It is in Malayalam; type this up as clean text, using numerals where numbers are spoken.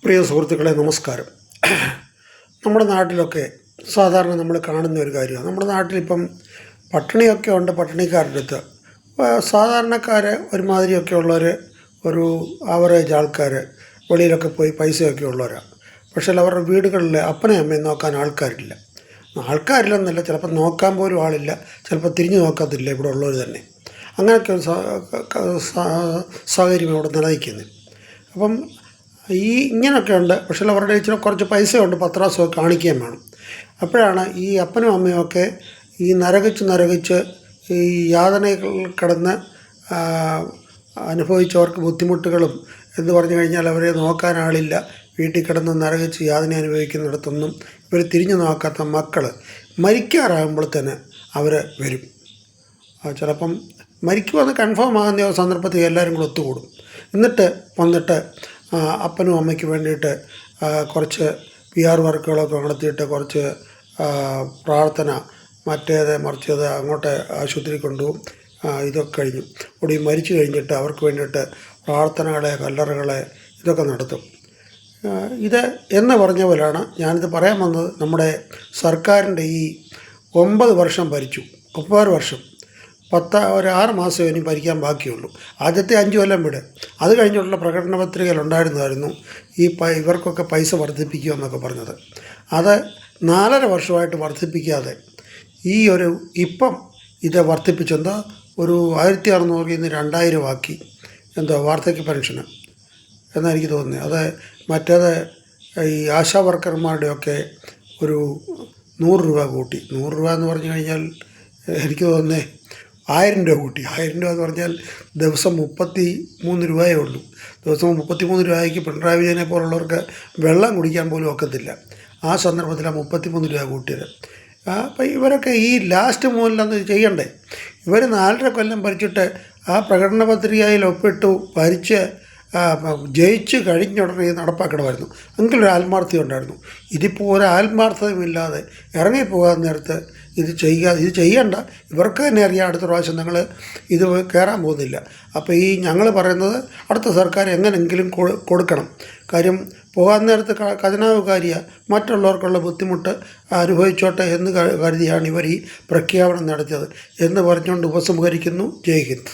പ്രിയ സുഹൃത്തുക്കളെ നമസ്കാരം. നമ്മുടെ നാട്ടിലൊക്കെ സാധാരണ നമ്മൾ കാണുന്ന ഒരു കാര്യമാണ്. നമ്മുടെ നാട്ടിലിപ്പം പട്ടിണിയൊക്കെ ഉണ്ട്. പട്ടിണിക്കാരുടെ അടുത്ത് സാധാരണക്കാർ ഒരുമാതിരിയൊക്കെ ഉള്ളവർ, ഒരു ആവറേജ് ആൾക്കാർ വെളിയിലൊക്കെ പോയി പൈസയൊക്കെ ഉള്ളവരാണ്. പക്ഷേ അവരുടെ വീടുകളിൽ അപ്പനെയും അമ്മയും നോക്കാൻ ആൾക്കാരില്ല. ആൾക്കാരില്ലെന്നല്ല, ചിലപ്പോൾ നോക്കാൻ പോലും ആളില്ല, ചിലപ്പോൾ തിരിഞ്ഞു നോക്കത്തില്ല ഇവിടെ ഉള്ളവർ തന്നെ. അങ്ങനെയൊക്കെ ഒരു സാഹചര്യം ഇവിടെ നിലനിൽക്കുന്നത്. അപ്പം ഇങ്ങനെയൊക്കെ ഉണ്ട്. പക്ഷേ അവരുടെ ഇച്ചിരി കുറച്ച് പൈസയുണ്ട്, പത്രാസമൊക്കെ കാണിക്കുകയും വേണം. അപ്പോഴാണ് ഈ അപ്പനും അമ്മയുമൊക്കെ ഈ നരകിച്ച് ഈ യാതനകൾ കിടന്ന് അനുഭവിച്ചവർക്ക് ബുദ്ധിമുട്ടുകളും എന്ന് പറഞ്ഞു കഴിഞ്ഞാൽ അവരെ നോക്കാൻ ആളില്ല, വീട്ടിൽ കിടന്ന് നരകിച്ച് യാതന അനുഭവിക്കുന്നിടത്തൊന്നും ഇവർ തിരിഞ്ഞു നോക്കാത്ത മക്കൾ മരിക്കാറാകുമ്പോൾ തന്നെ അവർ വരും. ചിലപ്പം മരിക്കുമെന്ന് കൺഫേം ആകുന്ന സന്ദർഭത്തിൽ എല്ലാവരും കൂടെ ഒത്തുകൂടും. എന്നിട്ട് വന്നിട്ട് അപ്പനും അമ്മയ്ക്ക് വേണ്ടിയിട്ട് കുറച്ച് PR വർക്കുകളൊക്കെ നടത്തിയിട്ട് കുറച്ച് പ്രാർത്ഥന, മറ്റേത് മറിച്ചത്, അങ്ങോട്ട് ആശുപത്രി കൊണ്ടുപോകും. ഇതൊക്കെ കഴിഞ്ഞു കൂടി മരിച്ചു കഴിഞ്ഞിട്ട് അവർക്ക് വേണ്ടിയിട്ട് പ്രാർത്ഥനകളെ, കല്ലറകളെ ഇതൊക്കെ നടത്തും. ഇത് എന്ന് പറഞ്ഞ പോലെയാണ് ഞാനിത് പറയാൻ വന്നത്. നമ്മുടെ സർക്കാരിൻ്റെ ഈ 9 വർഷം ഭരിച്ചു, 9 വർഷം, ഒരു 6 മാസം ഇനി ഭരിക്കാൻ ബാക്കിയുള്ളൂ. ആദ്യത്തെ 5 കൊല്ലം വിട്. അത് കഴിഞ്ഞുള്ള പ്രകടന പത്രികയിലുണ്ടായിരുന്നായിരുന്നു ഇവർക്കൊക്കെ പൈസ വർദ്ധിപ്പിക്കുമെന്നൊക്കെ പറഞ്ഞത്. അത് 4.5 വർഷമായിട്ട് വർദ്ധിപ്പിക്കാതെ ഇപ്പം ഇത് വർദ്ധിപ്പിച്ചെന്തോ ഒരു 1600 നിന്ന് 2000 ആക്കി, എന്തോ വാർദ്ധക്യ പെൻഷന് എന്നാണ് എനിക്ക് തോന്നുന്നത്. അത് മറ്റേത് ഈ ആശാ വർക്കർമാരുടെയൊക്കെ ഒരു 100 രൂപ കൂട്ടി. 100 രൂപ എന്ന് പറഞ്ഞു കഴിഞ്ഞാൽ എനിക്ക് തോന്നുന്നത് 1000 രൂപ കൂട്ടി. 1000 രൂപ എന്ന് പറഞ്ഞാൽ ദിവസം 33 രൂപയേ ഉള്ളൂ. ദിവസം 33 രൂപയ്ക്ക് പിണറായി വിജയനെ പോലുള്ളവർക്ക് വെള്ളം കുടിക്കാൻ പോലും ഒക്കത്തില്ല. ആ സന്ദർഭത്തിലാണ് 33 രൂപ കൂട്ടിയത്. അപ്പം ഇവരൊക്കെ ഈ ലാസ്റ്റ് മൂലം ചെയ്യണ്ടേ? ഇവർ 4.5 കൊല്ലം ഭരിച്ചിട്ട് ആ പ്രകടന പത്രികയിൽ ഒപ്പിട്ടു ഭരിച്ച് ജയിച്ച് കഴിഞ്ഞ ഉടനെ നടപ്പാക്കണമായിരുന്നു. എങ്കിലൊരു ആത്മാർത്ഥത ഉണ്ടായിരുന്നു. ഇതിപ്പോൾ ഒരു ആത്മാർത്ഥതയുമില്ലാതെ ഇറങ്ങിപ്പോകാൻ നേരത്ത് ഇത് ചെയ്യണ്ട. ഇവർക്ക് തന്നെ അറിയാം അടുത്ത പ്രാവശ്യം ഞങ്ങൾ ഇത് കയറാൻ പോകുന്നില്ല. അപ്പോൾ ഞങ്ങൾ പറയുന്നത് അടുത്ത സർക്കാർ എങ്ങനെയെങ്കിലും കൊടുക്കണം. കാര്യം പോകാൻ നേരത്ത് ഖജനാവുകാരിയ മറ്റുള്ളവർക്കുള്ള ബുദ്ധിമുട്ട് അനുഭവിച്ചോട്ടെ എന്ന് കരുതിയാണ് ഇവർ ഈ പ്രഖ്യാപനം നടത്തിയത് എന്ന് പറഞ്ഞുകൊണ്ട് ഉപസംഹരിക്കുന്നു. ജയ് ഹിന്ദ്.